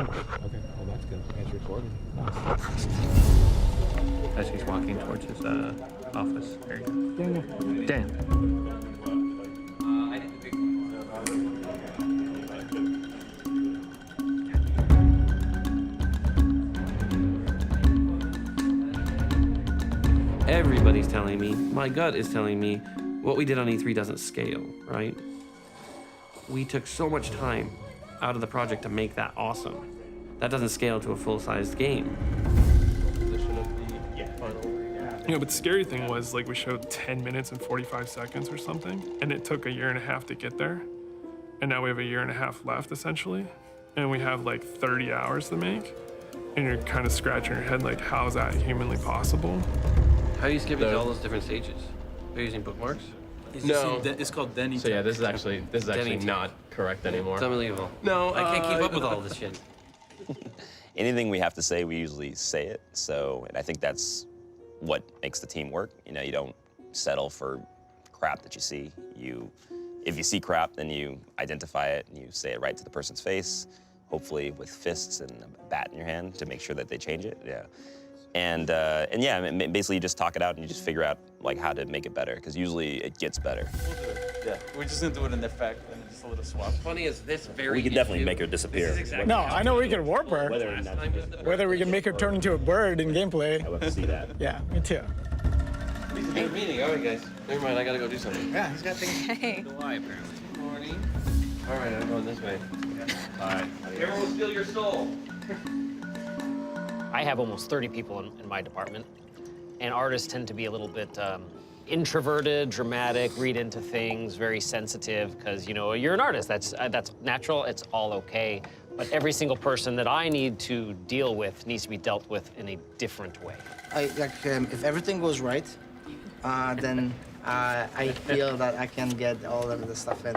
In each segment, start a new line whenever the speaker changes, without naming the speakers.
Okay, well that's good. It's recording.
As he's walking towards his office. There you go.
Daniel.
Dan. Everybody's telling me, my gut is telling me, what we did on E3 doesn't scale, right? We took so much time out of the project to make that awesome. That doesn't scale to a full-sized game.
You know, but the scary thing was, like, we showed 10 minutes and 45 seconds or something, and it took 1.5 years to get there. And now we have 1.5 years left, essentially. And we have, like, 30 hours to make. And you're kind of scratching your head, like, how is that humanly possible?
How are you skipping all those different stages? Are you using bookmarks?
No. It's called Denny.
So yeah, this is actually
Denny
not correct anymore.
It's unbelievable.
No,
I can't keep up with all this shit.
Anything we have to say, we usually say it. So, and I think that's what makes the team work. You know, you don't settle for crap that you see. If you see crap, then you identify it and you say it right to the person's face, hopefully with fists and a bat in your hand to make sure that they change it. Yeah. And yeah, basically you just talk it out and you just figure out like how to make it better, because usually it gets better.
We'll do it. Yeah, we're just gonna do it in effect and just a little swap.
Funny is this very
We could definitely make her disappear.
Exactly
No, I know we can warp her. Whether we can make her turn into a bird in gameplay.
I love to see that.
Yeah, me too.
It's a good meeting. All right, guys. Never mind. I gotta go do something.
Yeah, he's got things.
Hey.
Why, apparently. Good morning. All right, I'm going this way. All right. Everyone will steal your soul.
I have almost 30 people in my department, and artists tend to be a little bit introverted, dramatic, read into things, very sensitive, because, you know, you're an artist. That's natural. It's all okay. But every single person that I need to deal with needs to be dealt with in a different way.
If everything goes right, then I feel that I can get all of the stuff in.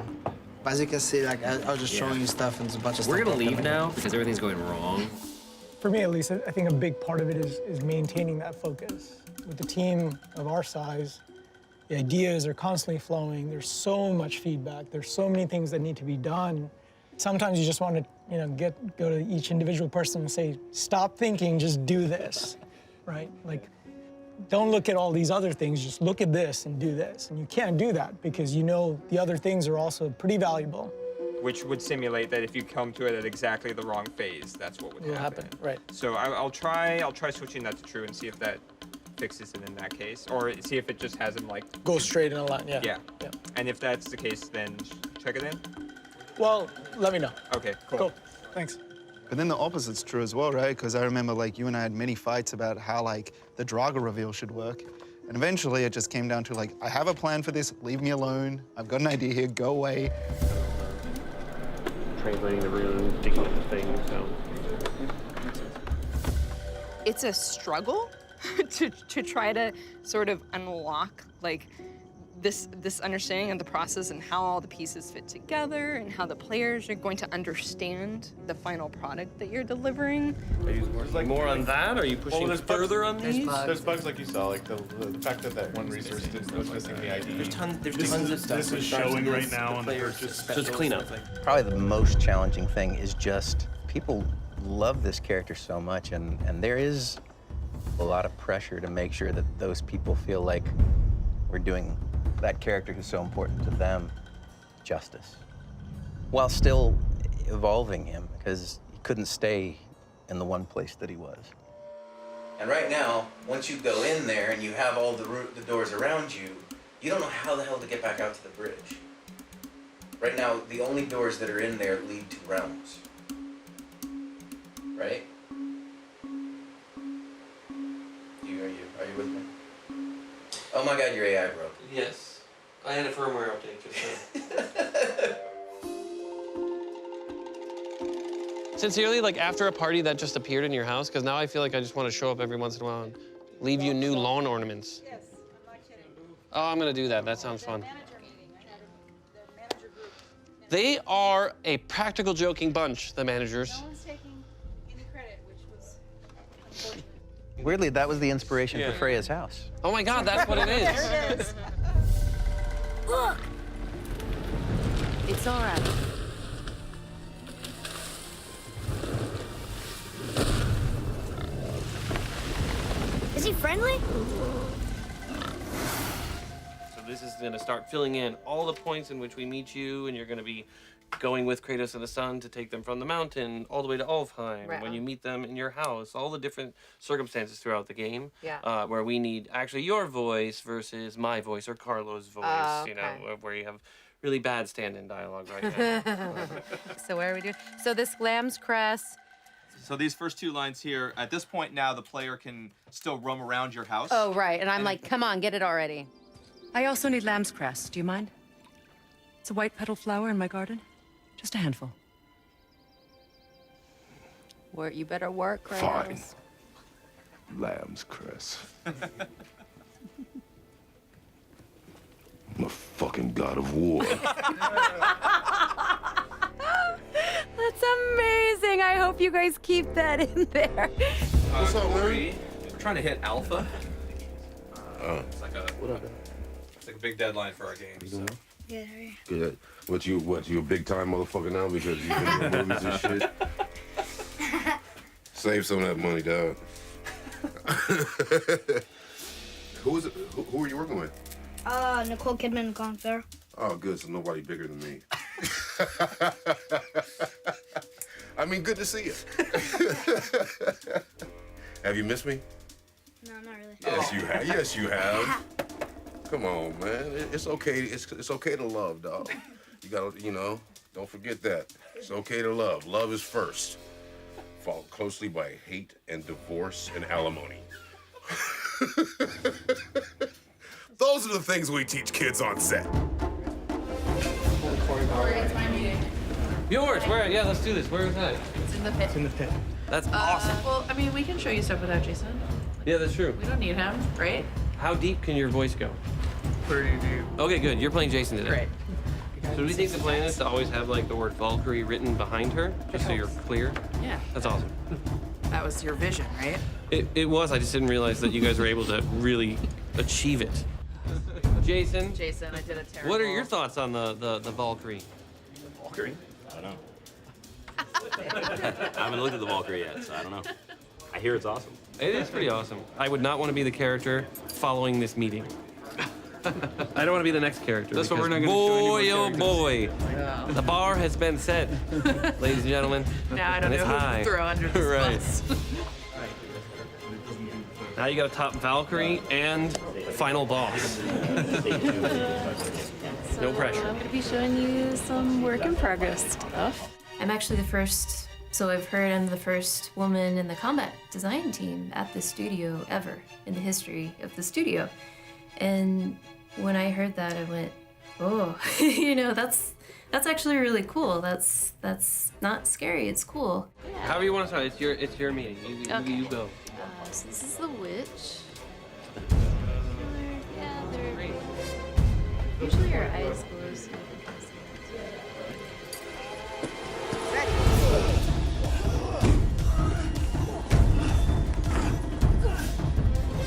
But as you can see, like, I was just showing you stuff and there's a bunch of stuff.
We're gonna leave now because everything's going wrong.
For me, at least, I think a big part of it is maintaining that focus. With the team of our size, the ideas are constantly flowing. There's so much feedback. There's so many things that need to be done. Sometimes you just want to, you know, go to each individual person and say, stop thinking, just do this, right? Like, don't look at all these other things, just look at this and do this. And you can't do that because you know the other things are also pretty valuable.
Which would simulate that if you come to it at exactly the wrong phase, that's what would happen.
Right.
So I'll try switching that to true and see if that fixes it in that case, or see if it just has him like
Go straight in a line, yeah.
Yeah. And if that's the case, then check it in.
Well, let me know.
Okay, cool.
Cool, thanks.
But then the opposite's true as well, right? Because I remember, like, you and I had many fights about how, like, the Draga reveal should work. And eventually it just came down to, like, I have a plan for this, leave me alone. I've got an idea here, go away.
Translating the room, digging up the thing, so.
It's a struggle to try to sort of unlock, like, this understanding of the process and how all the pieces fit together and how the players are going to understand the final product that you're delivering.
Are you working more on that? Are you pushing further on these?
There's bugs like you saw, like the fact that one resource was missing the ID.
There's tons of stuff.
This is showing right now on the purchase.
So it's cleanup.
Probably the most challenging thing is just people love this character so much, and there is a lot of pressure to make sure that those people feel like we're doing that character who's so important to them justice, while still evolving him, because he couldn't stay in the one place that he was.
And right now, once you go in there and you have all the doors around you, you don't know how the hell to get back out to the bridge. Right now, the only doors that are in there lead to realms. Right? Are you with me? Oh my God, your AI broke.
Yes. I had a firmware update just now. Sincerely, like after a party that just appeared in your house, because now I feel like I just want to show up every once in a while and leave you new lawn ornaments.
Yes, I'm not kidding.
Oh, I'm gonna do that. That sounds fun. They are a practical joking bunch, the managers.
No one's taking any credit, which was unfortunate.
Weirdly, that was the inspiration for Freya's house.
Oh my God, that's what it is.
There it is.
Look! It's all right.
friendly?
So this is going to start filling in all the points in which we meet you, and you're going to be going with Kratos and the sun to take them from the mountain all the way to Alfheim.
Right
When
on.
you meet them in your house, all the different circumstances throughout the game,
Yeah.
where we need actually your voice versus my voice or Carlo's voice. You know,
Okay.
where you have really bad stand-in dialogue right now.
So where are we doing? So this lamb's cress.
So these first two lines here, at this point now, the player can still roam around your house.
Oh, right. And I'm like, come on, get it already.
I also need lamb's cress. Do you mind? It's a white petal flower in my garden. Just a handful.
You better work,
Fine.
Kratos.
Lamb's cress. I'm a fucking god of war.
That's amazing. I hope you guys keep that in there.
What's up, man?
We're trying to hit alpha. It's like a big deadline for our game. So.
Yeah.
Good. What you a big time motherfucker now because you've been in movies and shit? Save some of that money, dog. Who is it? Who are you working with?
Nicole Kidman and Colin Farrell.
Oh, good. So nobody bigger than me. I mean, good to see you. Have you missed me?
No, not really.
Yes, you have. Yes, you have. Come on, man. It's okay. It's okay to love, dog. You gotta, don't forget that. It's okay to love. Love is first, followed closely by hate and divorce and alimony. Those are the things we teach kids on set.
It's my meeting.
Yours? Where? Yeah, let's do this. Where is that?
It's in the pit.
It's in the pit.
That's awesome.
Well, I mean, we can show you stuff without Jason.
Yeah, that's true.
We don't need him, right?
How deep can your voice go?
Pretty deep.
Okay, good. You're playing Jason today.
Great.
So do we think the plan is to always have like the word Valkyrie written behind her, just so you're clear?
Yeah.
That's awesome.
That was your vision, right?
It was. I just didn't realize that you guys were able to really achieve it. Jason,
Jason, I did a terrible.
what are your thoughts on the Valkyrie?
Valkyrie? I don't know. I haven't looked at the Valkyrie yet, so I don't know. I hear it's awesome.
It is pretty awesome. I would not want to be the character following this meeting. I don't want to be the next character.
That's what we're
because
not gonna show any more
boy,
characters.
oh boy. The bar has been set, ladies and gentlemen.
Now I don't
and it's
know who
high.
to throw under this
Right.
bus.
Now you got to top Valkyrie and final boss. No pressure.
I'm going to be showing you some work in progress stuff. I'm actually the first, so I've heard I'm the first woman in the combat design team at the studio ever in the history of the studio. And when I heard that, I went, oh, that's actually really cool. That's not scary. It's cool.
However you want to start. It's your meeting. You go.
So this is the witch. Yeah, they're usually her eyes closed. So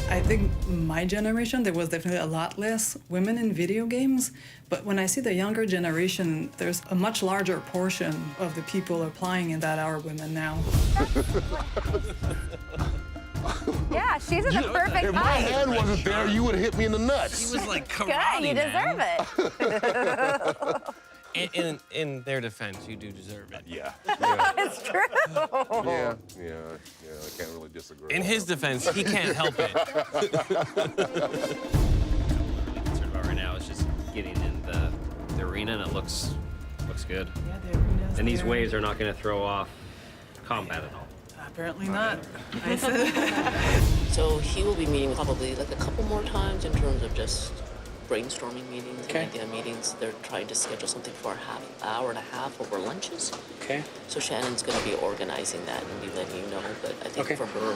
I think my generation, there was definitely a lot less women in video games. But when I see the younger generation, there's a much larger portion of the people applying in that are women now.
yeah, she's in the perfect
If my hand wasn't there, you would have hit me in the nuts.
She was like
Good,
karate,
you deserve
it. In their defense, you do deserve it.
Yeah.
It's true.
Yeah, I can't really disagree.
In his defense, he can't help it.
Concerned about right now is just getting in the arena, and it looks good.
Yeah, the arena's
And these
there.
waves are not going to throw off combat at all.
Apparently not.
So he will be meeting probably like a couple more times in terms of just brainstorming meetings and idea meetings. They're trying to schedule something for an hour and a half over lunches.
Okay.
So Shannon's going to be organizing that and be letting you know. But I think for her,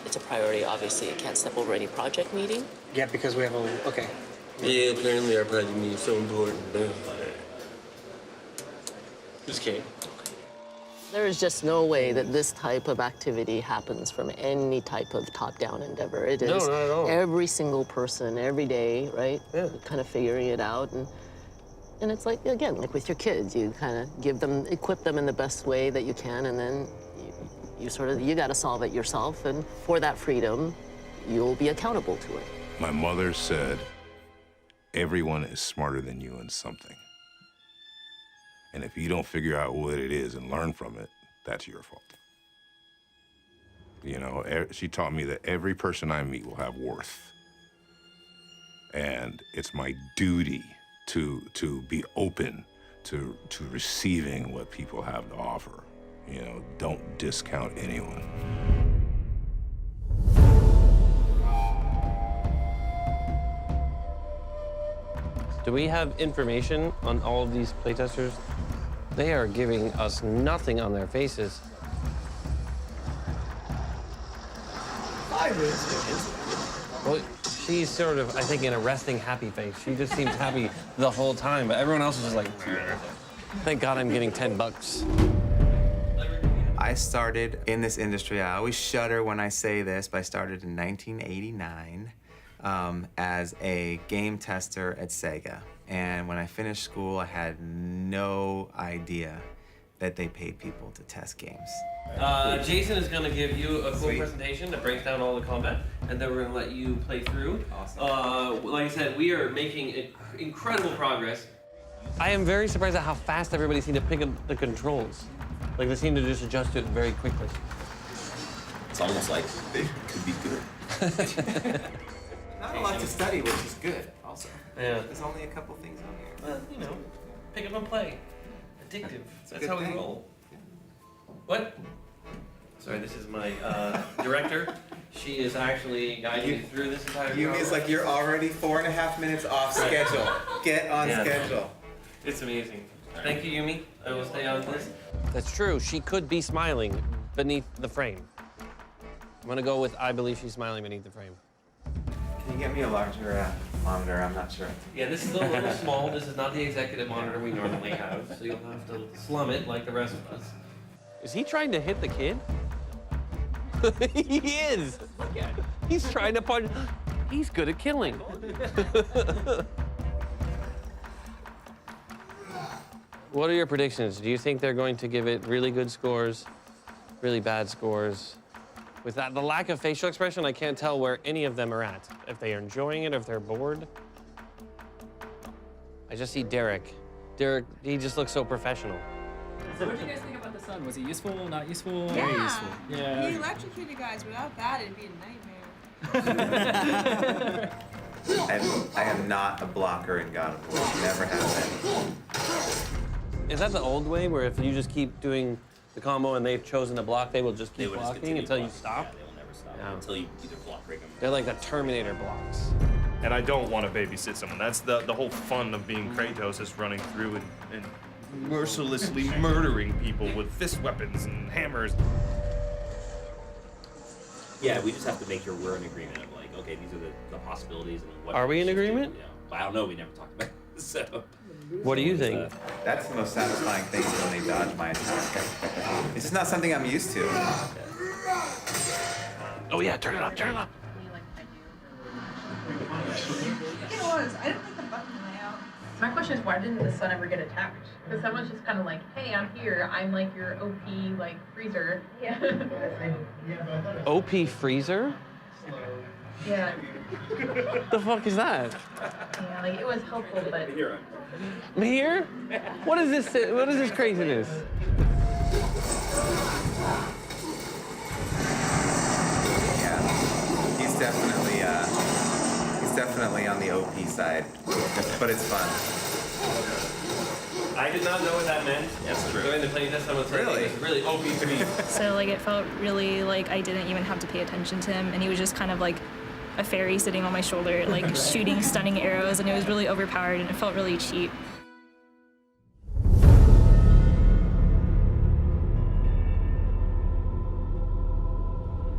it's a priority. Obviously, it can't step over any project meeting.
Yeah, because we have a, okay.
Yeah, apparently our project meeting is so important. Just kidding.
There is just no way that this type of activity happens from any type of top-down endeavor. It is
No, not at all.
every single person, every day, right?
Yeah.
Kind of figuring it out. And it's like, again, like with your kids, you kind of equip them in the best way that you can, and then you got to solve it yourself. And for that freedom, you'll be accountable to it.
My mother said, everyone is smarter than you in something. And if you don't figure out what it is and learn from it, that's your fault. You know, she taught me that every person I meet will have worth. And it's my duty to be open to receiving what people have to offer. You know, don't discount anyone.
Do we have information on all of these playtesters? They are giving us nothing on their faces. Well, she's sort of, I think, in a resting happy face. She just seems happy the whole time, but everyone else is just like, thank God I'm getting $10.
I started in this industry. I always shudder when I say this, but I started in 1989 as a game tester at Sega. And when I finished school, I had no idea that they paid people to test games.
Jason is going to give you a cool presentation that breaks down all the combat, and then we're going to let you play through. Awesome. Like I said, we are making incredible progress. I am very surprised at how fast everybody seemed to pick up the controls. Like, they seem to just adjust to it very quickly.
It's almost like they could be good. Not a lot to study, which is good, also.
Yeah.
There's only a couple things on here.
Well, you know, pick up and play. Addictive.
It's a
That's
good
how we
thing.
roll. What? Sorry, this is my director. She is actually guiding me through this entire
Yumi
process.
is like, you're already 4.5 minutes off schedule. Get on schedule.
It's amazing. Thank you, Yumi. I will stay on this. That's true. She could be smiling beneath the frame. I'm gonna go with I believe she's smiling beneath the frame.
Can you get me a larger monitor? I'm not sure.
Yeah, this is a little small. This is not the executive monitor we normally have, so you'll have to slum it like the rest of us. Is he trying to hit the kid? He is. He's trying to punch. He's good at killing. What are your predictions? Do you think they're going to give it really good scores, really bad scores? With that, the lack of facial expression, I can't tell where any of them are at. If they are enjoying it, if they're bored. I just see Derek. Derek, he just looks so professional.
What did you guys think about the sun? Was it useful, not useful?
Yeah.
Very useful. Yeah.
He electrocuted guys. Without that, it'd be a nightmare.
I am not a blocker in God of War. Never have been.
Is that the old way, where if you just keep doing the combo and they've chosen to block, they will just keep blocking until you stop?
They will never stop until you either block break them.
They're like the Terminator blocks.
And I don't want to babysit someone. That's the whole fun of being Kratos, is running through and mercilessly murdering people with fist weapons and hammers.
Yeah, we just have to make sure we're in agreement of like, okay, these are the possibilities and what.
Are we in agreement?
Yeah, but I don't know. We never talked about it, so.
What do you think?
That's the most satisfying thing, is when they dodge my attack. It's just not something I'm used to.
Oh yeah, turn it up, turn it up.
It was. I didn't like the button layout.
My question is, why didn't the sun ever get attacked? Because someone's just kind of like, hey, I'm here. I'm like your OP, like, freezer. Yeah.
OP freezer?
Yeah.
The fuck is that?
Yeah, like, it was helpful, but...
Here? What is this? What is this craziness?
Yeah, he's definitely on the OP side, but it's fun.
I did not know what that meant.
That's true.
During the playtest, I was like,
Really?
it's really OP to me.
So like it felt really like I didn't even have to pay attention to him, and he was just kind of like a fairy sitting on my shoulder, like shooting stunning arrows, and it was really overpowered and it felt really cheap.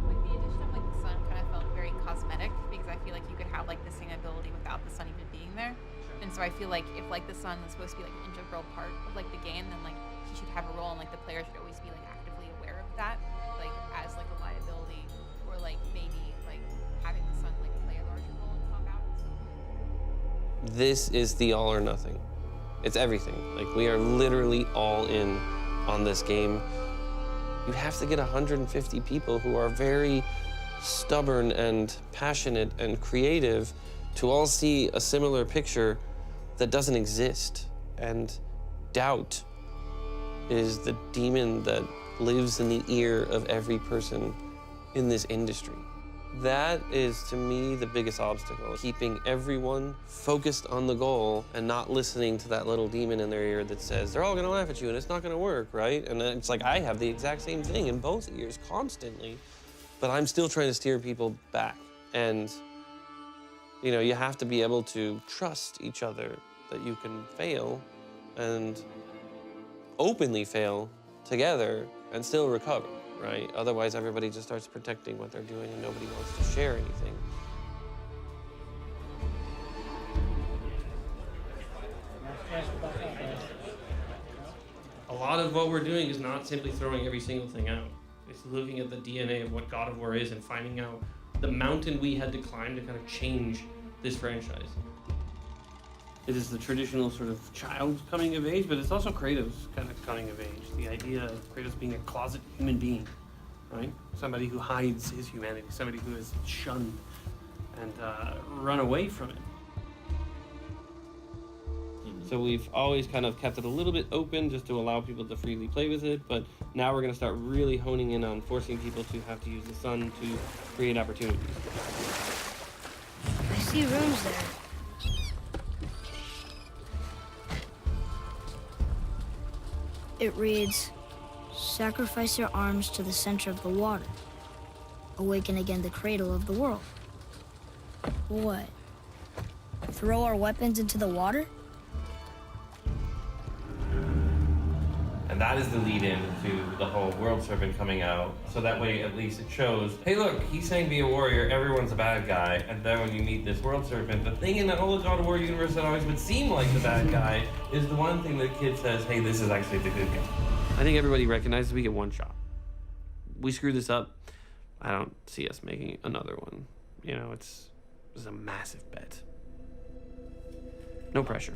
Like the addition of like the sun kind of felt very cosmetic, because I feel like you could have like the same ability without the sun even being there. And so I feel like if like the sun is supposed to be like an integral part of like the game, then like he should have a role, and like the player should always be like actively aware of that, like as like a liability, or like maybe like having the sun like play a larger role in combat.
This is the all or nothing. It's everything. Like, we are literally all in on this game. You have to get 150 people who are very stubborn and passionate and creative to all see a similar picture that doesn't exist. And doubt is the demon that lives in the ear of every person in this industry. That is, to me, the biggest obstacle, keeping everyone focused on the goal and not listening to that little demon in their ear that says, they're all gonna laugh at you and it's not gonna work, right? And it's like, I have the exact same thing in both ears constantly, but I'm still trying to steer people back. And, you know, you have to be able to trust each other that you can fail and openly fail together and still recover. Right? Otherwise, everybody just starts protecting what they're doing and nobody wants to share anything. A lot of what we're doing is not simply throwing every single thing out. It's looking at the DNA of what God of War is and finding out the mountain we had to climb to kind of change this franchise. It is the traditional sort of child coming of age, but it's also Kratos kind of coming of age. The idea of Kratos being a closet human being, right? Somebody who hides his humanity, somebody who is shunned and run away from it. So we've always kind of kept it a little bit open just to allow people to freely play with it, but now we're going to start really honing in on forcing people to have to use the sun to create opportunities.
I see rooms there. It reads, sacrifice your arms to the center of the water. Awaken again the cradle of the world. What? Throw our weapons into the water?
And that is the lead-in to the whole World Serpent coming out. So that way, at least it shows, hey look, he's saying be a warrior, everyone's a bad guy. And then when you meet this World Serpent, the thing in the whole God of War universe that always would seem like the bad guy is the one thing that kid says, hey, this is actually the good guy. I think everybody recognizes we get one shot. We screw this up, I don't see us making another one. You know, it's a massive bet. No pressure.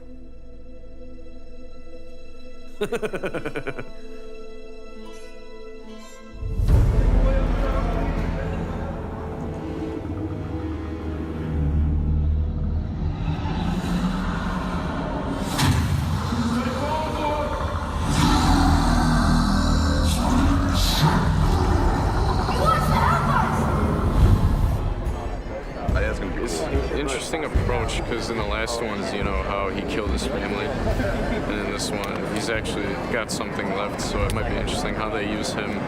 Interesting approach, because in the last ones, you know, how he killed his family, and in this one, he's actually got something left, so it might be interesting how they use him.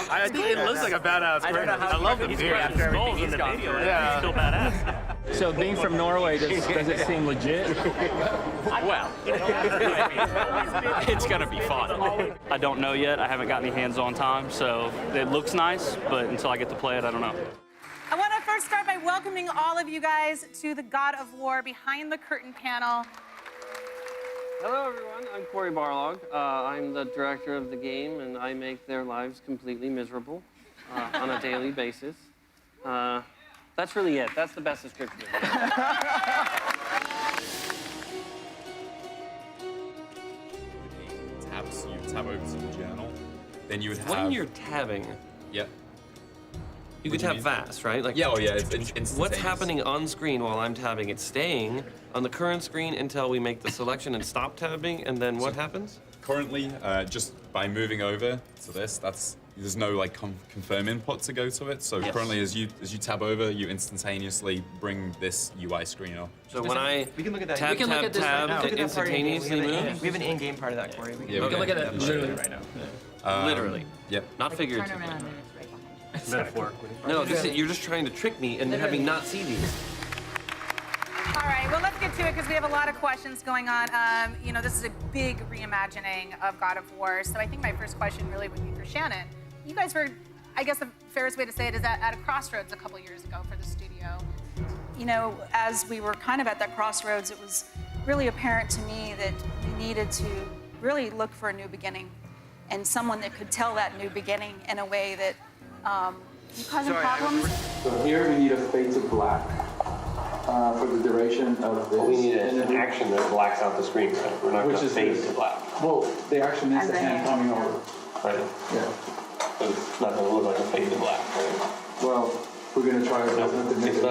I think it looks like a badass Kratos. I love the beard. After everything he's gone through, he's still badass.
So being from Norway, does it seem legit?
Well, it's gonna be fun. I don't know yet. I haven't got any hands-on time, so it looks nice, but until I get to play it, I don't know.
I want to first start by welcoming all of you guys to the God of War Behind the Curtain panel.
Hello everyone, I'm Corey Barlog. I'm the director of the game and I make their lives completely miserable on a daily basis. That's really it. That's the best description.
So you tab over to the journal, then you would have...
When you're tabbing,
Yep.
you could tap fast, right? Like,
Yeah, oh yeah, it's instantaneous.
what's happening on screen while I'm tabbing? It's staying on the current screen until we make the selection and stop tabbing, and then what happens?
Currently, just by moving over to this, there's no like confirm input to go to it. So
Yes.
currently, as you tab over, you instantaneously bring this UI screen up.
So when I
we can look at that.
tab,
we can look
tab,
at this
tab,
right now.
it instantaneously moves?
We have an in-game part of that, Corey. We
Yeah,
can look at that literally right now.
Literally.
Yep.
Not figuratively.
Turn around and it's right behind you.
Metaphorically. No, you're just trying to trick me and have me not see these.
All right, well, let's get to it because we have a lot of questions going on. You know, this is a big reimagining of God of War. So I think my first question really would be for Shannon. You guys were, I guess the fairest way to say it is at a crossroads a couple years ago for the studio.
You know, as we were kind of at that crossroads, it was really apparent to me that we needed to really look for a new beginning and someone that could tell that new beginning in a way that causing problems.
So here we need a fade to black for the duration of this.
We need an action that blacks out the screen. Right? We're not going to fade to black.
Well, the action is the hand coming over.
Right.
Yeah.
But it's not going to look like a fade to black, right?
Well, We're going to try our best to make it.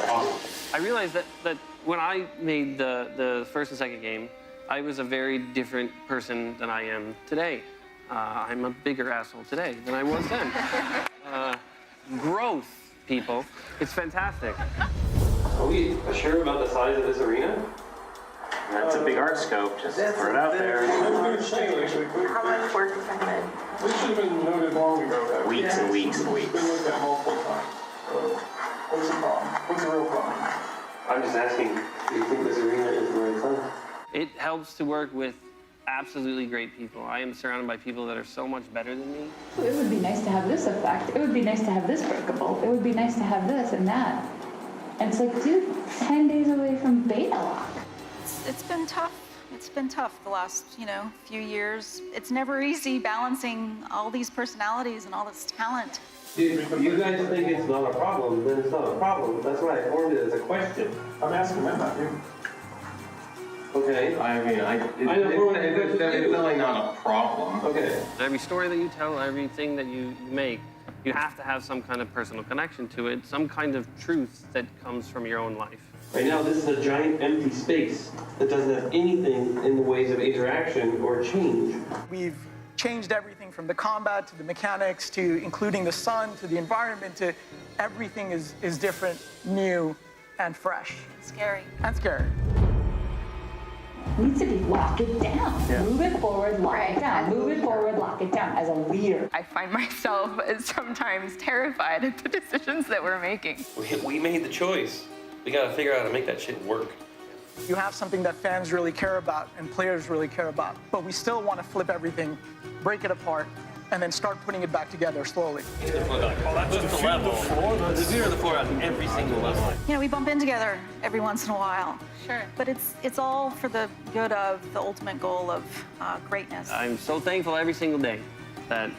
Awesome. I realized that when I made the first and second game, I was a very different person than I am today. I'm a bigger asshole today than I was then. Growth, people. It's fantastic.
Are we sure about the size of this arena? That's a big art scope, just throw it out there.
How much work is ahead? We should have been noted long ago.
Weeks and weeks and weeks.
We looked at multiple times. What's the problem? What's the real problem?
I'm just asking, do you think this arena is the right size?
It helps to work with absolutely great people. I am surrounded by people that are so much better than me.
It would be nice to have this effect. It would be nice to have this breakable. It would be nice to have this and that. And it's like, dude, 10 days away from beta lock.
It's been tough. It's been tough the last, few years. It's never easy balancing all these personalities and all this talent.
If you guys think it's not a problem, then it's not a problem. That's why I formed it as a question.
I'm asking them, not you.
Okay, I mean, it's definitely not a problem. Okay.
Every story that you tell, everything that you make, you have to have some kind of personal connection to it, some kind of truth that comes from your own life.
Right now, this is a giant empty space that doesn't have anything in the ways of interaction or change.
We've changed everything from the combat to the mechanics to including the sun to the environment to everything is different, new, and fresh.
Scary.
And scary.
Needs to be lock it down. Yeah. Move it forward, lock it down. Move it forward, lock it down as a leader.
I find myself sometimes terrified at the decisions that we're making.
We made the choice. We gotta figure out how to make that shit work.
You have something that fans really care about and players really care about, but we still want to flip everything, break it apart, and then start putting it back together slowly.
Oh, that's just the level. The view of the floor on every single level.
We bump in together every once in a while.
Sure.
But it's all for the good of the ultimate goal of greatness.
I'm so thankful every single day that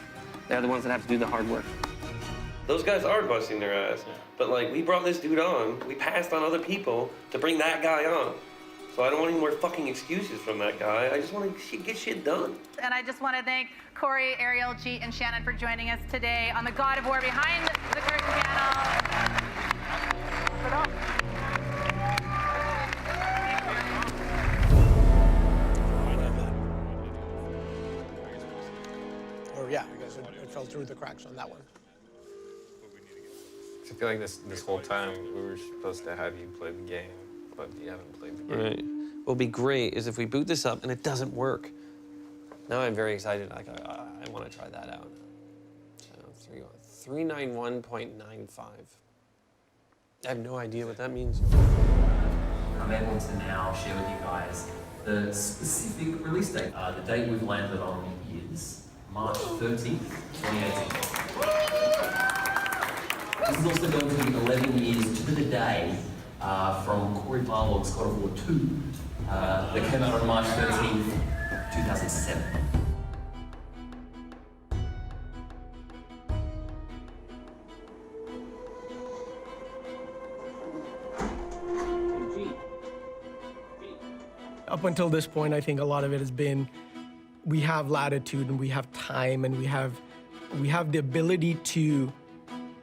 they're the ones that have to do the hard work. Those guys are busting their ass. But we brought this dude on, we passed on other people to bring that guy on. So I don't want any more fucking excuses from that guy. I just want to get shit done.
And I just want to thank Corey, Ariel, Jeet, and Shannon for joining us today on the God of War Behind the Curtain panel.
Yeah, I guess it fell through the cracks on that one.
I feel like this whole time we were supposed to have you play the game, but you haven't played the game.
Right. What'll be great is if we boot this up and it doesn't work. Now I'm very excited. I want to try that out. So 391.95. I have no idea what that means.
I'm able to now share with you guys the specific release date. The date we've landed on is March 13th, 2018. This is also going to be 11 years to the day from Corey Barlog's God of War 2 that came out on March 13th, 2007.
Up until this point, I think a lot of it has been we have latitude and we have time and we have the ability to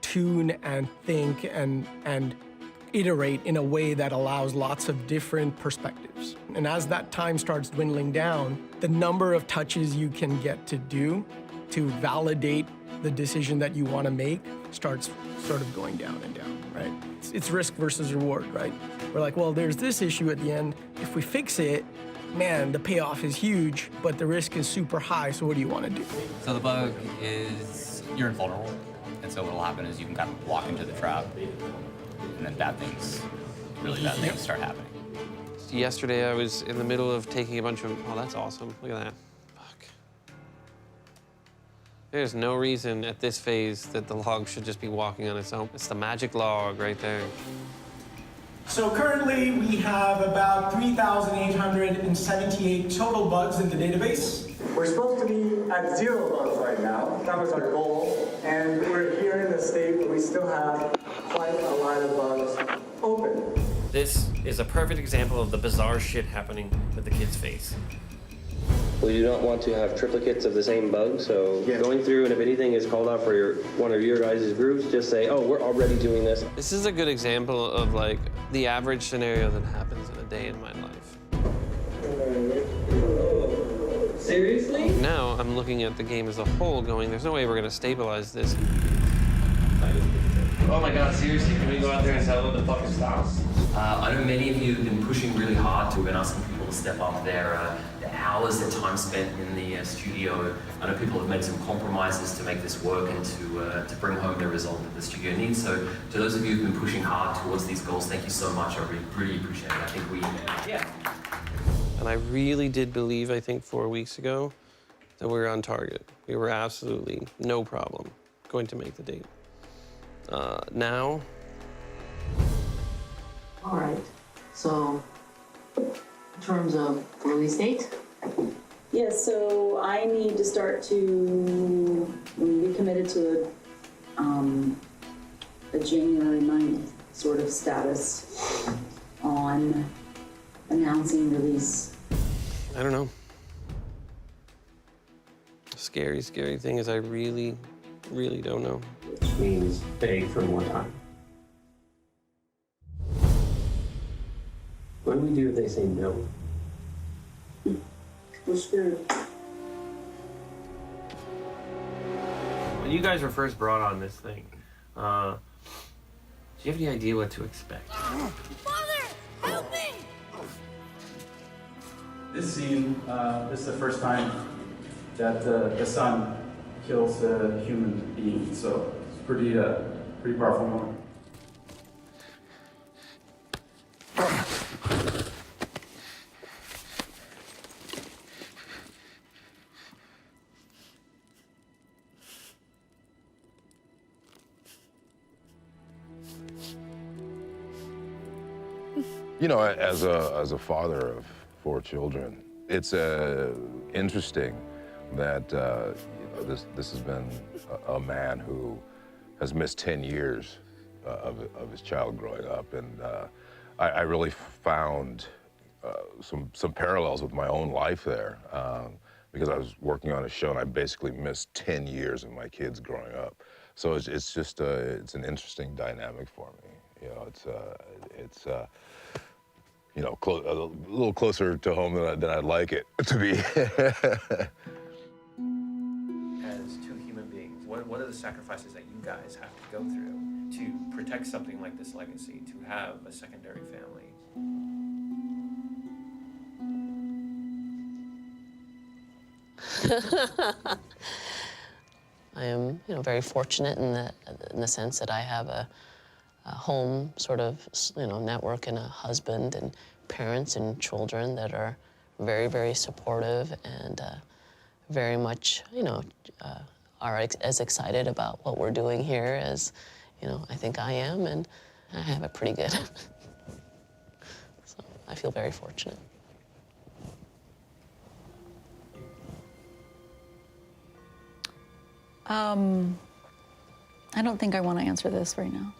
tune and think and iterate in a way that allows lots of different perspectives. And as that time starts dwindling down, the number of touches you can get to do to validate the decision that you want to make starts sort of going down and down, right? It's risk versus reward, right? We're like, well, there's this issue at the end. If we fix it, man, the payoff is huge, but the risk is super high, so what do you want to do?
So the bug is you're invulnerable, and so what'll happen is you can kind of walk into the trap, and then bad things, really bad things start happening.
Yesterday I was in the middle of taking a bunch of, oh, that's awesome, look at that. Fuck. There's no reason at this phase that the log should just be walking on its own. It's the magic log right there.
So currently we have about 3,878 total bugs in the database.
We're supposed to be at 0 bugs right now. That was our goal. And we're here in the state where we still have quite a lot of bugs open.
This is a perfect example of the bizarre shit happening with the kid's face.
We do not want to have triplicates of the same bug, so going through, and if anything is called out for one of your guys' groups, just say, oh, we're already doing this.
This is a good example of like the average scenario that happens in a day in my life.
Seriously?
Now I'm looking at the game as a whole going, there's no way we're gonna stabilize this.
Oh my God, seriously? Can we go out there and tell them to fucking stop?
I know many of you have been pushing really hard to been asking people to step up their hours, their time spent in the studio. I know people have made some compromises to make this work and to bring home the result that the studio needs. So to those of you who've been pushing hard towards these goals, thank you so much. I really appreciate it. I think
And I really did believe, I think 4 weeks ago, that we were on target. We were absolutely no problem going to make the date. Now.
All right, so in terms of release date?
Yeah, so I need to start to be committed to a January 9th sort of status on announcing release.
I don't know. Scary thing is I really don't know.
Which means beg for more time. What do we do if they say no?
We're screwed.
When you guys were first brought on this thing, do you have any idea what to expect?
Father, help me!
This scene, this is the first time that the son kills a human being, so it's pretty powerful moment.
You know, as a father of 4 children, it's interesting that you know, this has been a man who has missed 10 years of his child growing up, and I really found some parallels with my own life there, because I was working on a show and I basically missed 10 years of my kids growing up. So it's just it's an interesting dynamic for me. You know, it's you know, a little closer to home than I'd like it to be.
As 2 human beings, what are the sacrifices that you guys have to go through to protect something like this legacy, to have a secondary family?
I am, you know, very fortunate in the sense that I have a home sort of, you know, network and a husband and parents and children that are very, very supportive and very much, you know, are as excited about what we're doing here as, you know, I think I am, and I have it pretty good. So I feel very fortunate.
I don't think I want to answer this right now.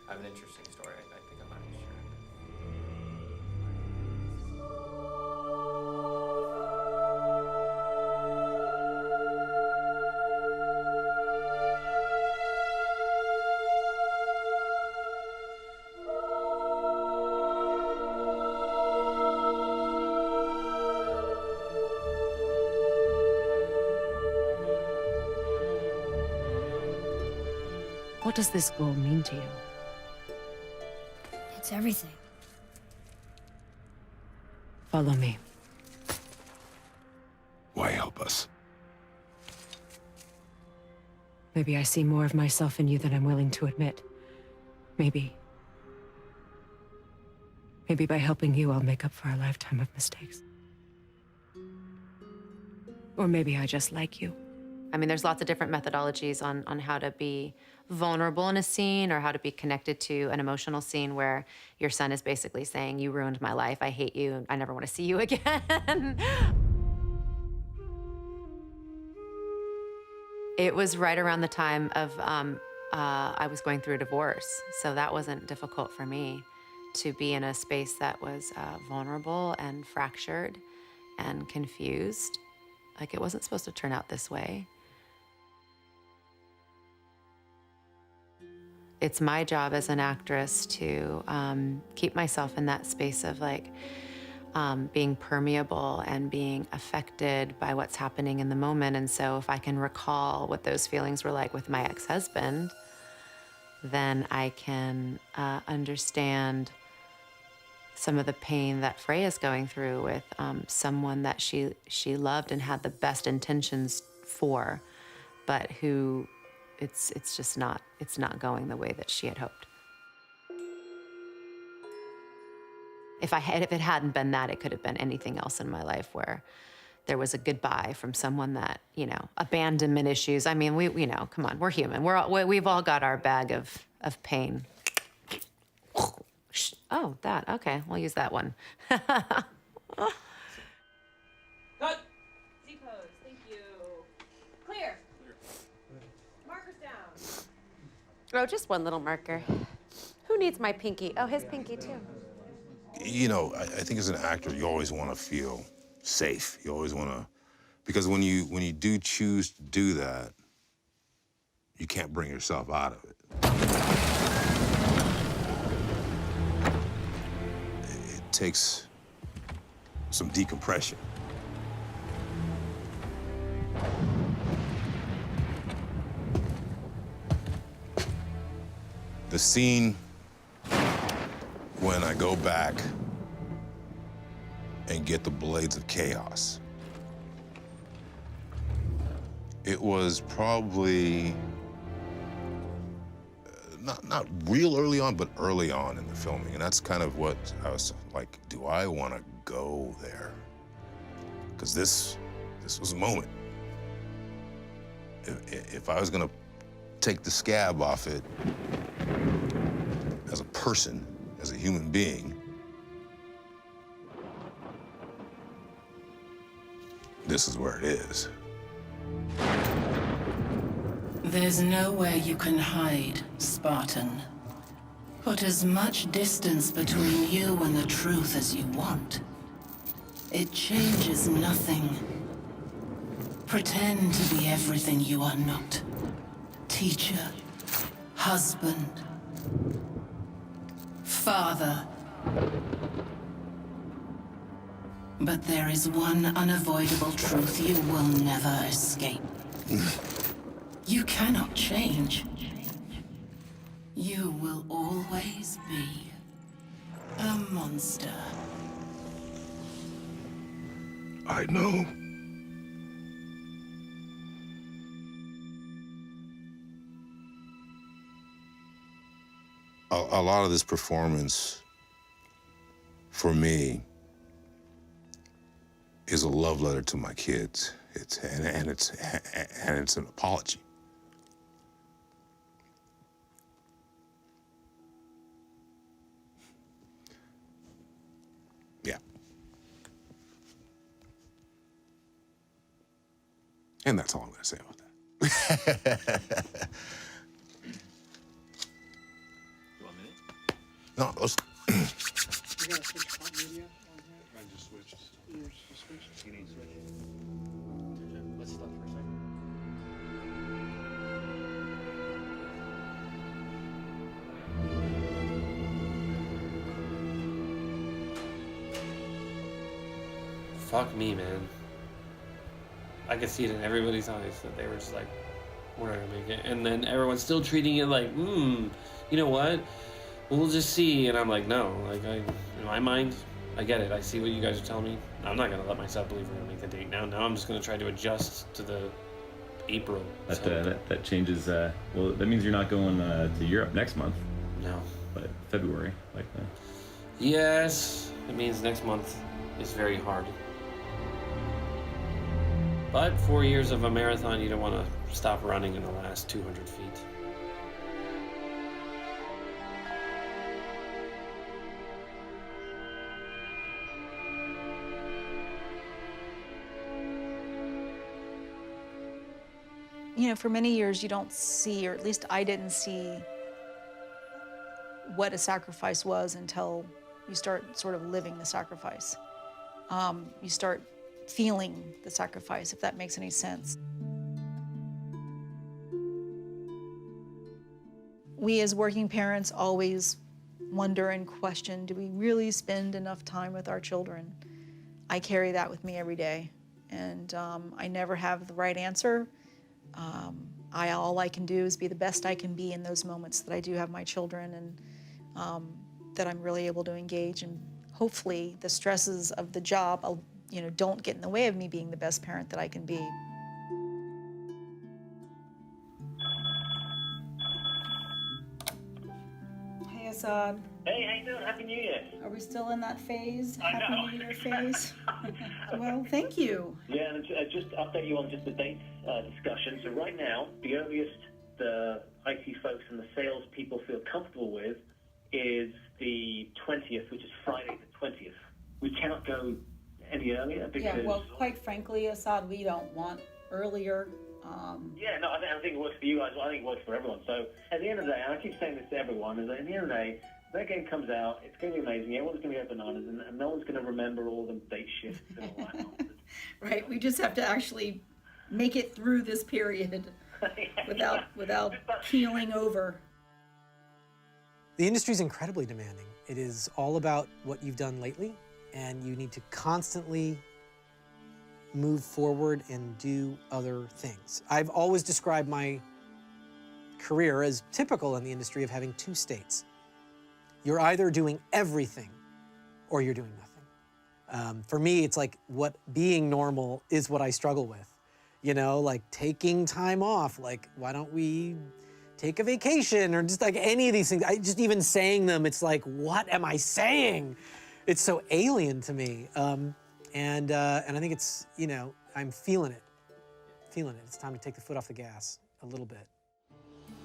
I have an interesting story. I think I might be sharing.
What does this goal mean to you?
It's everything.
Follow me.
Why help us?
Maybe I see more of myself in you than I'm willing to admit. Maybe by helping you, I'll make up for a lifetime of mistakes. Or maybe I just like you.
I mean, there's lots of different methodologies on how to be vulnerable in a scene or how to be connected to an emotional scene where your son is basically saying, you ruined my life, I hate you, I never want to see you again. It was right around the time of, I was going through a divorce, so that wasn't difficult for me. to be in a space that was vulnerable and fractured and confused. Like, it wasn't supposed to turn out this way. It's my job as an actress to keep myself in that space of like being permeable and being affected by what's happening in the moment. And so if I can recall what those feelings were like with my ex-husband, then I can understand some of the pain that Freya's going through with someone that she loved and had the best intentions for, but who it's just not going the way that she had hoped. If it hadn't been that, it could have been anything else in my life where there was a goodbye from someone that, you know, abandonment issues. I mean, we know, come on, we're human. We've all got our bag of pain. Oh, that, okay, we'll use that one.
Cut. Z-pose, thank you. Clear. Markers down.
Oh, just one little marker. Who needs my pinky? Oh, his pinky too.
You know, I think as an actor, you always want to feel safe. You always want to, because when you do choose to do that, you can't bring yourself out of it. It takes some decompression. The scene when I go back and get the blades of chaos, it was probably not real early on, but early on in the filming. And that's kind of what I was like, do I want to go there? Because this was a moment. If I was gonna take the scab off it as a person, as a human being, this is where it is.
There's nowhere you can hide, Spartan. Put as much distance between you and the truth as you want. It changes nothing. Pretend to be everything you are not. Teacher, husband, father. But there is one unavoidable truth you will never escape. You cannot change. You will always be a monster.
I know. A lot of this performance, for me, is a love letter to my kids. It's an apology. Yeah. And that's all I'm going to say about that. No, let's...
You gotta switch continuity on here? I just switched. You switched? You need to switch. Let's stop for a second.
Fuck me, man. I could see it in everybody's eyes that they were just like, we're not gonna make it. And then everyone's still treating it like, you know what? We'll just see. And I'm like, no, like in my mind, I get it. I see what you guys are telling me. I'm not gonna let myself believe we're gonna make the date now. Now I'm just gonna try to adjust to the April.
That changes. Well, that means you're not going to Europe next month.
No.
But February, like that.
Yes, it means next month is very hard. But 4 years of a marathon, you don't want to stop running in the last 200 feet.
You know, for many years you don't see, or at least I didn't see, what a sacrifice was until you start sort of living the sacrifice. You start feeling the sacrifice, if that makes any sense. We as working parents always wonder and question, do we really spend enough time with our children? I carry that with me every day, and I never have the right answer. All I can do is be the best I can be in those moments that I do have my children, and that I'm really able to engage, and hopefully the stresses of the job, don't get in the way of me being the best parent that I can be. Hey, Assad.
Hey, how you doing? Happy New Year.
Are we still in that phase?
I know.
Happy New Year phase? Well, thank you.
Yeah, and just to update you on just the dates discussion. So right now, the earliest the IT folks and the sales people feel comfortable with is the 20th, which is Friday the 20th. We cannot go any earlier because...
Yeah, well, quite frankly, Assad, we don't want earlier.
Yeah, no, I think it works for you guys. I think it works for everyone. So at the end of the day, and I keep saying this to everyone, is that at the end of the day, that game comes out, it's going to be amazing, everyone's going to go bananas, and no one's going to remember all the date shifts and all that nonsense.
Right, we just have to actually make it through this period without keeling over.
The industry is incredibly demanding. It is all about what you've done lately, and you need to constantly move forward and do other things. I've always described my career as typical in the industry of having two states. You're either doing everything or you're doing nothing. For me, it's like what being normal is what I struggle with. Like taking time off, like why don't we take a vacation or just like any of these things. Just even saying them, it's like, what am I saying? It's so alien to me. And I think it's, I'm feeling it. It's time to take the foot off the gas a little bit.
Thank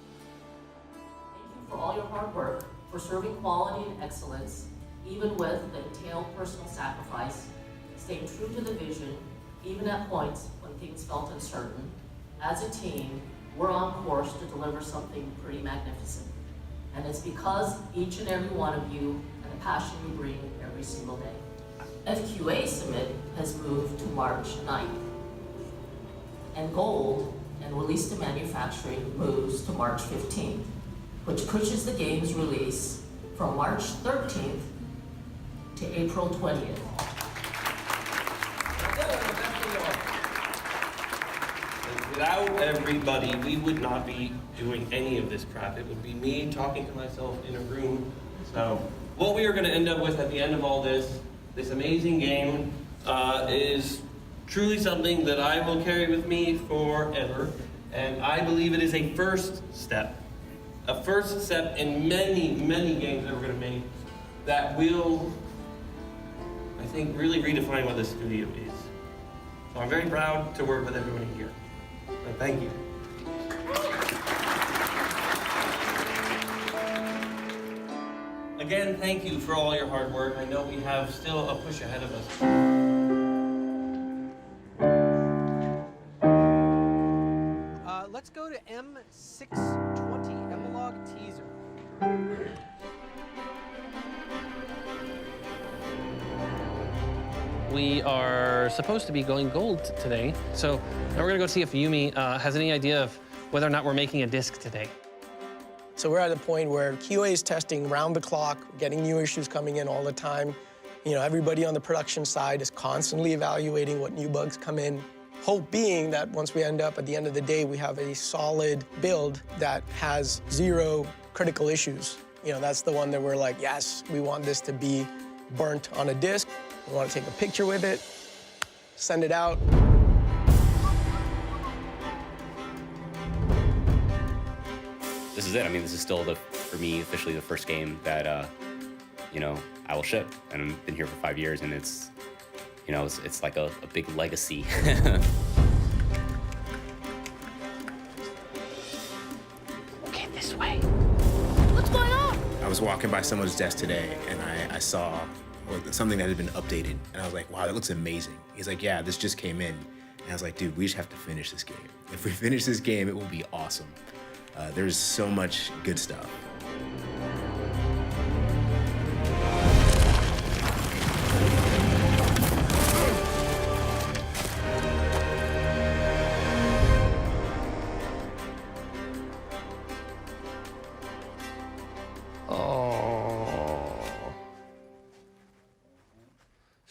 you for all your hard work, for serving quality and excellence, even with the entailed personal sacrifice, staying true to the vision, even at points when things felt uncertain. As a team, we're on course to deliver something pretty magnificent. And it's because each and every one of you and the passion you bring every single day. FQA Submit has moved to March 9th. And Gold and Release to Manufacturing moves to March 15th, which pushes the game's release from March 13th to April 20th.
Without everybody, we would not be doing any of this crap. It would be me talking to myself in a room. So what we are going to end up with at the end of all this amazing game is truly something that I will carry with me forever. And I believe it is a first step in many, many games that we're going to make that will, I think, really redefine what this studio is. So I'm very proud to work with everyone here. So thank you. Again, thank you for all your hard work. I know we have still a push ahead of us.
Let's go to M620, Epilogue Teaser.
We are supposed to be going gold today, so now we're gonna go see if Yumi has any idea of whether or not we're making a disc today.
So we're at a point where QA is testing round the clock, getting new issues coming in all the time. Everybody on the production side is constantly evaluating what new bugs come in. Hope being that once we end up at the end of the day, we have a solid build that has 0 critical issues. That's the one that we're like, yes, we want this to be burnt on a disc. We want to take a picture with it, send it out.
This is it. I mean, this is still, for me, officially the first game that, I will ship. And I've been here for 5 years, and it's, it's like a big legacy.
Okay, this way.
What's going on? I was walking by someone's desk today, and I saw something that had been updated, and I was like, wow, that looks amazing. He's like, yeah, this just came in. And I was like, dude, we just have to finish this game. If we finish this game, it will be awesome. There's so much good stuff.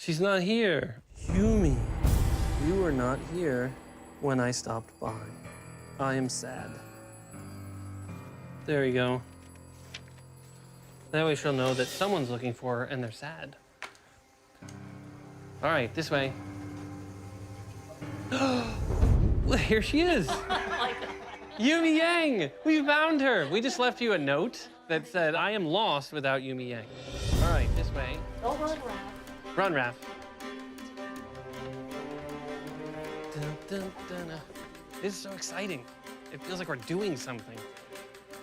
She's not here. Yumi, you were not here when I stopped by. I am sad. There you go. That way she'll know that someone's looking for her and they're sad. All right, this way. Well, here she is. Yumi Yang, we found her. We just left you a note that said, I am lost without Yumi Yang. All right, this way.
Don't run, Raph.
Run, Raph. Dun, dun, dun, This is so exciting. It feels like we're doing something.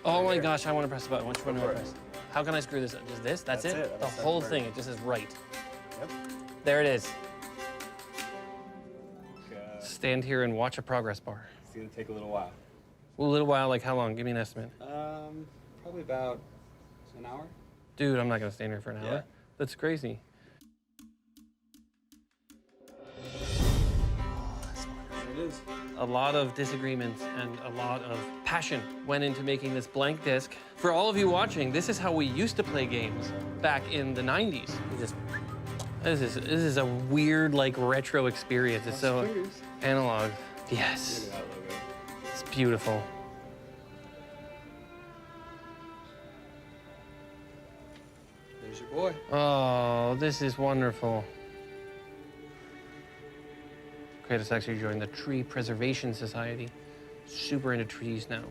Oh my gosh, I want to press the button. Which one do I press? How can I screw this up? Just this? That's it? The whole thing, it just says right.
Yep.
There it is. Stand here and watch a progress bar.
It's gonna take a little while.
A little while, like how long? Give me an estimate.
Probably about an hour.
Dude, I'm not gonna stand here for an hour.
Yeah.
That's crazy.
There it is.
A lot of disagreements and a lot of passion went into making this blank disc. For all of you watching, this is how we used to play games back in the 90s. This is a weird, like, retro experience. It's so analog. Yes. It's beautiful.
There's your boy.
Oh, this is wonderful. Kratos actually joined the Tree Preservation Society. Super into trees now.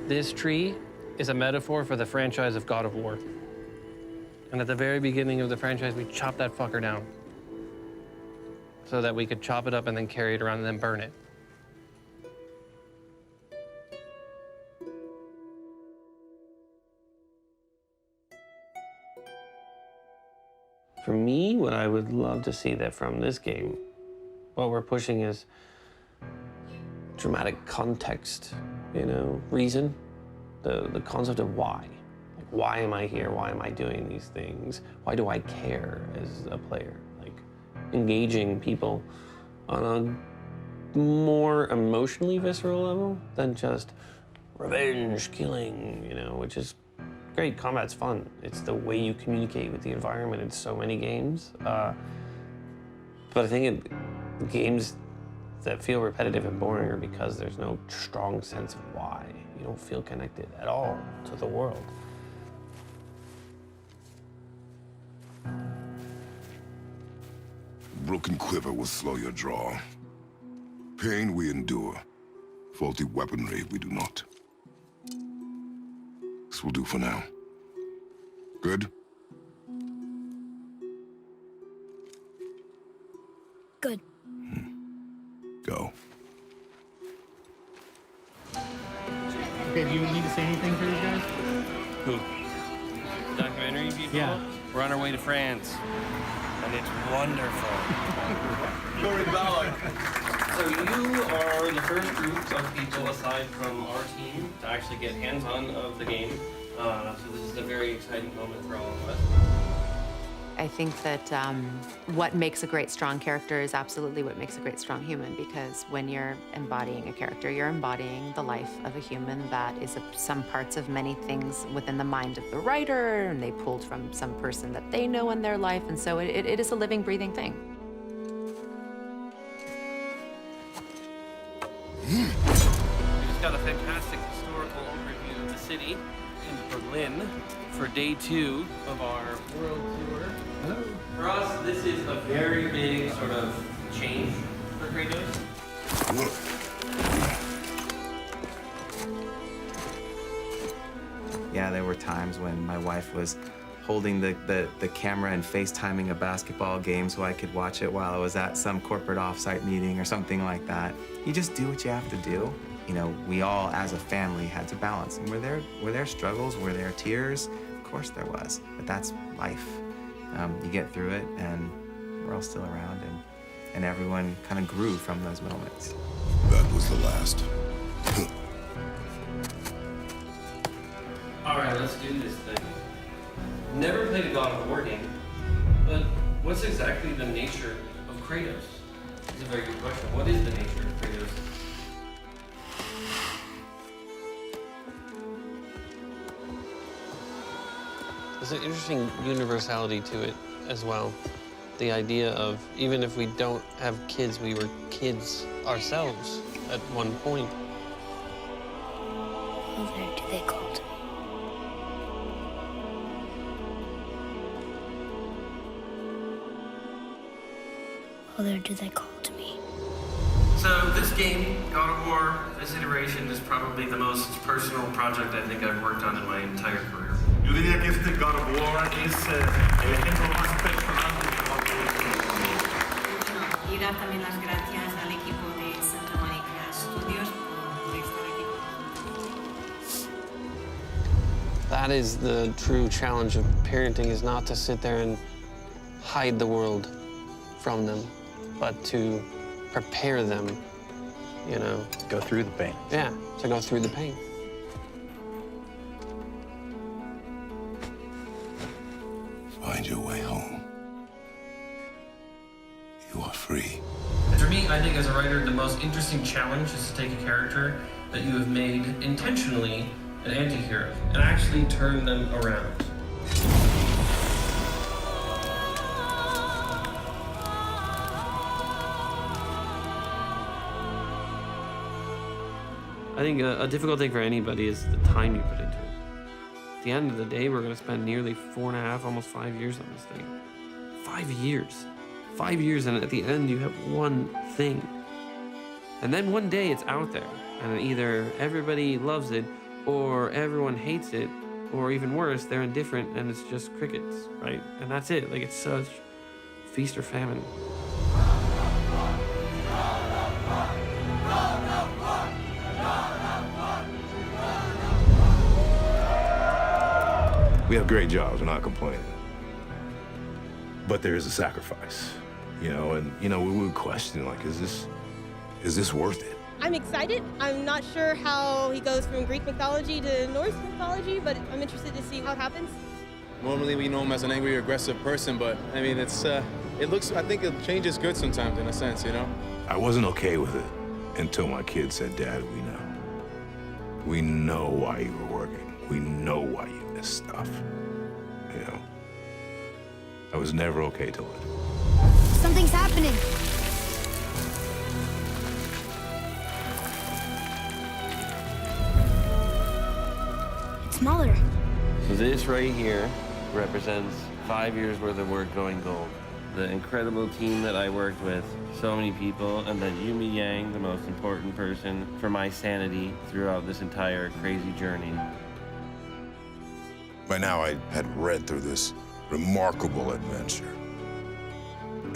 This tree is a metaphor for the franchise of God of War. And at the very beginning of the franchise, we chopped that fucker down so that we could chop it up and then carry it around and then burn it. For me, what I would love to see that from this game, what we're pushing is dramatic context, you know, reason, the concept of why. Like, why am I here? Why am I doing these things? Why do I care as a player? Like, engaging people on a more emotionally visceral level than just revenge, killing, you know, which is great. Combat's fun. It's the way you communicate with the environment in so many games. But I think games that feel repetitive and boring are because there's no strong sense of why. You don't feel connected at all to the world.
Broken quiver will slow your draw. Pain we endure. Faulty weaponry we do not. This will do for now. Good?
Good.
Go.
Okay, do you need to say anything for these guys?
Who? Documentary people?
Yeah.
We're on our way to France. And it's wonderful. So you are the first group of people aside from our team to actually get hands-on of the game. So this is a very exciting moment for all of us.
I think that what makes a great, strong character is absolutely what makes a great, strong human, because when you're embodying a character, you're embodying the life of a human that is some parts of many things within the mind of the writer, and they pulled from some person that they know in their life, and so it is a living, breathing thing.
We just got a fantastic historical overview of the city in Berlin for day 2 of our world tour. Hello. For us, this is a very big sort of change for Kratos.
Yeah, there were times when my wife was holding the camera and FaceTiming a basketball game so I could watch it while I was at some corporate offsite meeting or something like that. You just do what you have to do. You know, we all, as a family, had to balance. And were there struggles? Were there tears? Of course there was, but that's life. You get through it, and we're all still around, and everyone kind of grew from those moments.
That was the last.
All right, let's do this thing. Never played a God of War game, but what's exactly the nature of Kratos? That's a very good question. What is the nature of Kratos? There's an interesting universality to it as well. The idea of, even if we don't have kids, we were kids ourselves at one point.
Mother, do they call to me? Mother, do they call to me?
So this game, God of War, this iteration is probably the most personal project I think I've worked on in my entire career.
Yo diría que este God of War es el ejemplo más personal de
Y dar también las gracias al equipo de Santa Monica Studios por estar aquí con nosotros.
That is the true challenge of parenting, is not to sit there and hide the world from them, but to prepare them, you know.
Go through the pain.
Yeah, to go through the pain.
Find your way home. You are free.
And for me, I think as a writer, the most interesting challenge is to take a character that you have made intentionally an anti-hero and actually turn them around. I think a difficult thing for anybody is the time you put into it. At the end of the day, we're going to spend nearly 4.5, almost 5 years on this thing. 5 years. 5 years, and at the end, you have one thing. And then one day it's out there, and either everybody loves it, or everyone hates it, or even worse, they're indifferent, and it's just crickets, right? And that's it. Like, it's such feast or famine.
We have great jobs, we're not complaining. But there is a sacrifice, you know, and, you know, we would question, like, is this worth it?
I'm excited. I'm not sure how he goes from Greek mythology to Norse mythology, but I'm interested to see how it happens.
Normally we know him as an angry, aggressive person, but I mean, I think change is good sometimes in a sense, you know?
I wasn't okay with it until my kid said, Dad, we know. We know why you were working. We know why you missed stuff, you know? I was never okay till it.
Something's happening. It's Mother.
So this right here represents 5 years worth of work going gold. The incredible team that I worked with, so many people, and then Yumi Yang, the most important person for my sanity throughout this entire crazy journey.
By now, I had read through this remarkable adventure.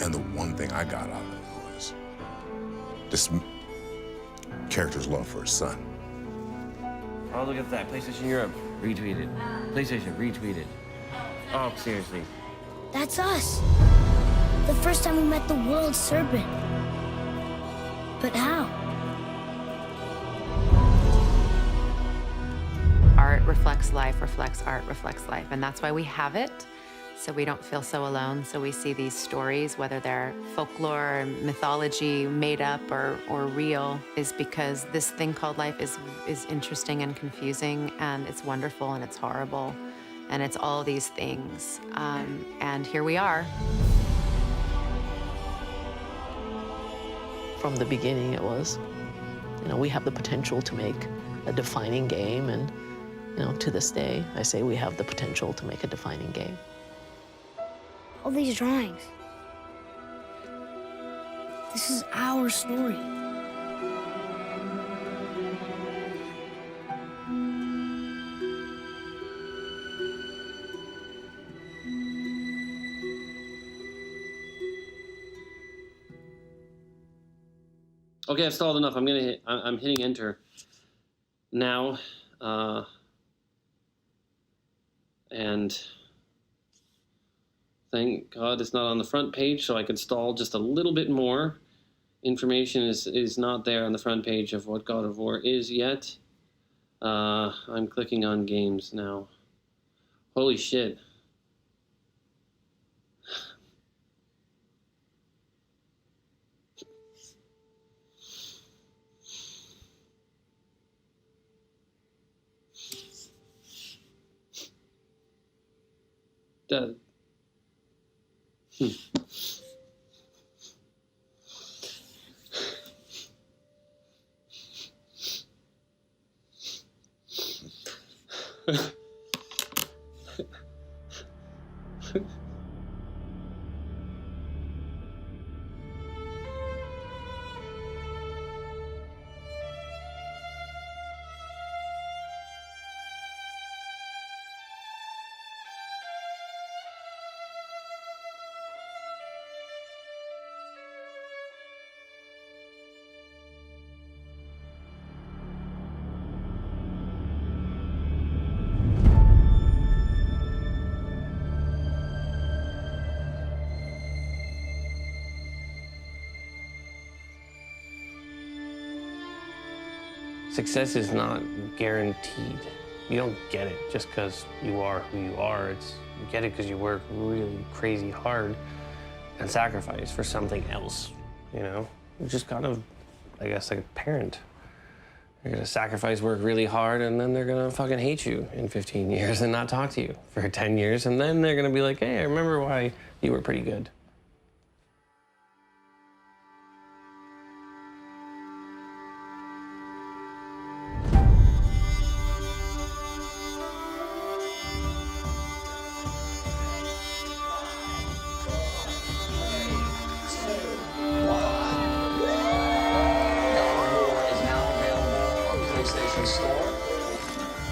And the one thing I got out of it was this character's love for his son.
Oh, look at that. PlayStation Europe retweeted. PlayStation retweeted. Oh, seriously.
That's us. The first time we met the world serpent. But how?
Art reflects life, reflects art, reflects life. And that's why we have it, so we don't feel so alone. So we see these stories, whether they're folklore, mythology, made up or real, is because this thing called life is interesting and confusing, and it's wonderful and it's horrible. And it's all these things. And here we are.
From the beginning, it was, you know, we have the potential to make a defining game, and, you know, to this day, I say we have the potential to make a defining game.
All these drawings. This is our story.
Okay, I've stalled enough. I'm hitting enter now. And thank God it's not on the front page, so I could stall just a little bit more. Information is not there on the front page of what God of War is yet. I'm clicking on games now. Holy shit. That. Success is not guaranteed. You don't get it just because you are who you are. You get it because you work really crazy hard and sacrifice for something else, you know? You just kind of, I guess, like a parent. You're gonna sacrifice, work really hard, and then they're gonna fucking hate you in 15 years and not talk to you for 10 years, and then they're gonna be like, hey, I remember why you were pretty good.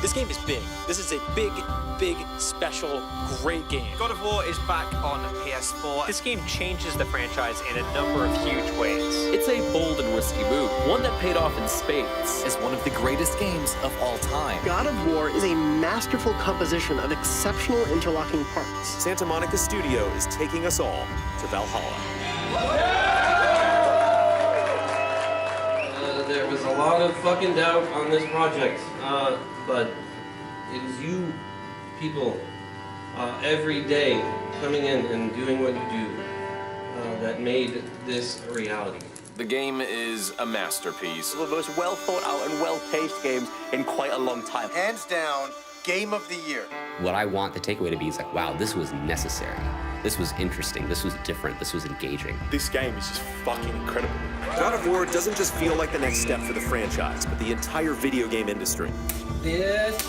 This game is big. This is a big, big, special, great game. God of War is back on PS4. This game changes the franchise in a number of huge ways.
It's a bold and risky move, one that paid off in spades as one of the greatest games of all time.
God of War is a masterful composition of exceptional interlocking parts.
Santa Monica Studio is taking us all to Valhalla.
There was a lot of fucking doubt on this project, but it was you people every day coming in and doing what you do that made this a reality.
The game is a masterpiece.
One of the most well thought out and well paced games in quite a long time.
Hands down, game of the year.
What I want the takeaway to be is like, wow, this was necessary. This was interesting. This was different. This was engaging.
This game is just fucking incredible. God of War doesn't just feel like the next step for the franchise, but the entire video game industry.
Yes.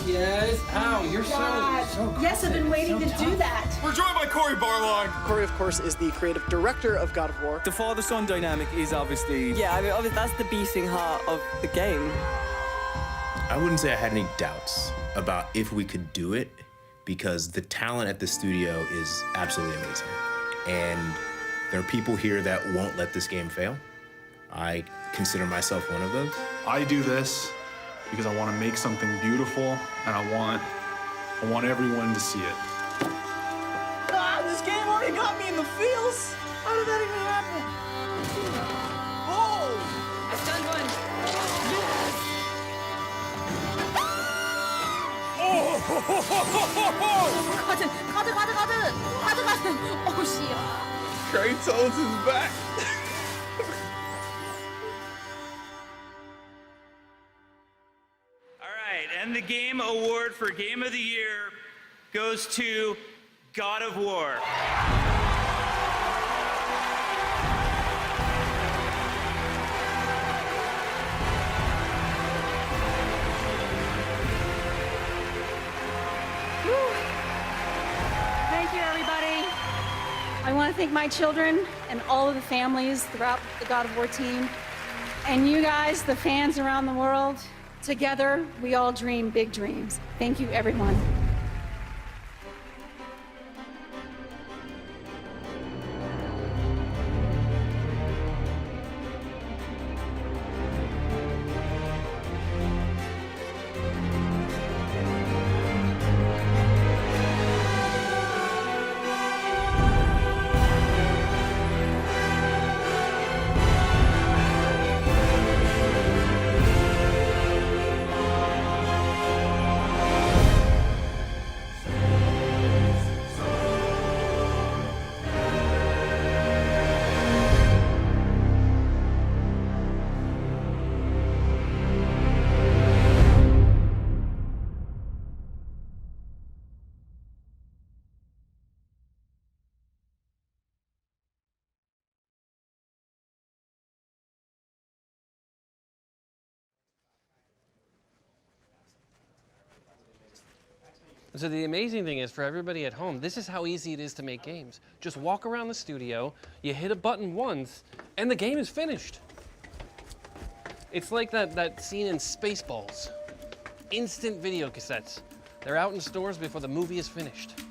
Ow, you're so
Yes, I've been waiting to do that.
We're joined by Cory Barlog.
Cory, of course, is the creative director of God of War.
The father-son dynamic is obviously...
Yeah, I mean, obviously that's the beating heart of the game.
I wouldn't say I had any doubts about if we could do it, because the talent at the studio is absolutely amazing. And there are people here that won't let this game fail. I consider myself one of those.
I do this because I want to make something beautiful, and I want everyone to see it.
Ah, this game already got me in the feels. How did that even happen? Oh! I've done one. Yes! Oh, shit.
Kratos is back.
And the game award for Game of the Year goes to God of War.
Thank you, everybody. I want to thank my children and all of the families throughout the God of War team, and you guys, the fans around the world. Together, we all dream big dreams. Thank you, everyone.
So the amazing thing is, for everybody at home, this is how easy it is to make games. Just walk around the studio, you hit a button once, and the game is finished. It's like that scene in Spaceballs. Instant video cassettes. They're out in stores before the movie is finished.